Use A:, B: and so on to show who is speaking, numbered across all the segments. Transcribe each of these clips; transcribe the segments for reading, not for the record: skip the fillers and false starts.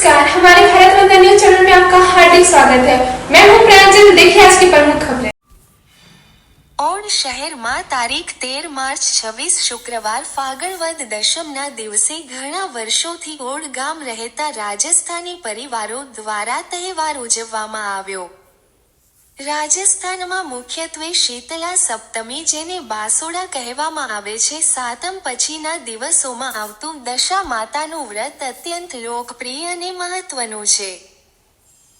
A: नमस्कार, हमारे Bharat Ratna news channel में आपका हार्दिक स्वागत है। मैं हूं प्रांजल। देखिए आज की प्रमुख खबरें।
B: औड शહેરમાં તારીખ 13 માર્ચ 26 શુક્રવાર ફાગણ વદ દશમના દિવસે ઘણા વર્ષોથી ઓડ ગામ રહેતા રાજસ્થાની પરિવારો દ્વારા તહેવાર ઉજવવામાં આવ્યો। રાજસ્થાનમાં મુખ્યત્વે શીતલા સપ્તમી જેને બાસોડા કહેવામાં આવે છે સાતમ પછીના દિવસોમાં આવતું દશા માતાનું વ્રત અત્યંત લોકપ્રિય અને મહત્વનું છે।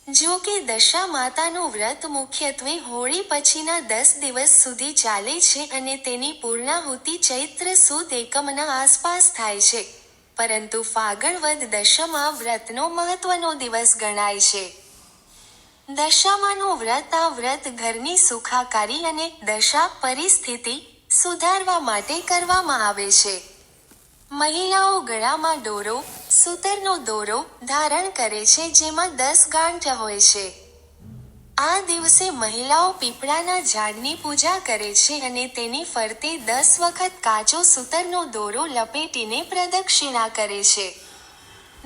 B: જો કે દશા માતાનું વ્રત મુખ્યત્વે હોળી પછીના 10 દિવસ સુધી ચાલે છે અને તેની પૂર્ણાહુતિ ચૈત્ર સુદ એકમના આસપાસ થાય છે, પરંતુ ફાગણ વદ દશમ આ વ્રતનો મહત્વનો દિવસ ગણાય છે। દશામાનું વ્રત આ વ્રત ઘરની સુખાકારી અને દશા પરિસ્થિતિ સુધારવા માટે કરવામાં આવે છે। મહિલાઓ ગળામાં દોરો, સૂતરનો દોરો ધારણ કરે છે જેમાં 10 ગાંઠ હોય છે। આ દિવસે મહિલાઓ પીપળાના ઝાડની પૂજા કરે છે અને તેની ફરતે 10 વખત કાચો સૂતરનો દોરો લપેટીને પ્રદક્ષિણા કરે છે।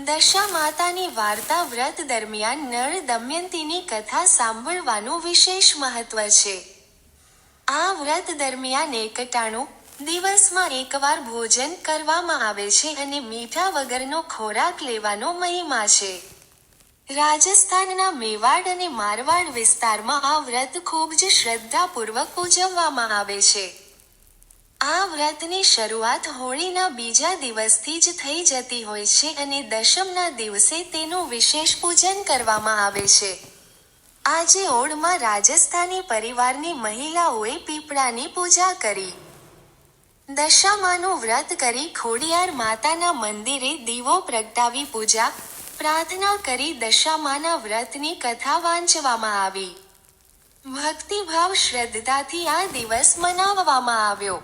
B: દશા માતાની વાર્તા વ્રત દરમિયાન નળ દમયંતીની કથા સાંભળવાનું વિશેષ મહત્વ છે। આ વ્રત દરમિયાન એકટાણું દિવસમાં એકવાર ભોજન કરવામાં આવે છે અને મીઠા વગરનો ખોરાક લેવાનો મહિમા છે। રાજસ્થાનના મેવાડ અને મારવાડ વિસ્તારમાં આ વ્રત ખૂબ જ શ્રદ્ધાપૂર્વક ઉજવવામાં આવે છે। આ વ્રતની શરૂઆત હોળીના બીજા દિવસથી જ થઈ જતી હોય છે અને દશમના દિવસે તેનું વિશેષ પૂજન કરવામાં આવે છે। આજે ઓળમાં રાજસ્થાની પરિવારની મહિલાઓએ પીપળાની પૂજા કરી, દશામાનું વ્રત કરી ખોડિયાર માતાના મંદિરે દીવો પ્રગટાવી પૂજા પ્રાર્થના કરી દશામાના વ્રતની કથા વાંચવામાં આવી। ભક્તિભાવ શ્રદ્ધાથી આ દિવસ મનાવવામાં આવ્યો।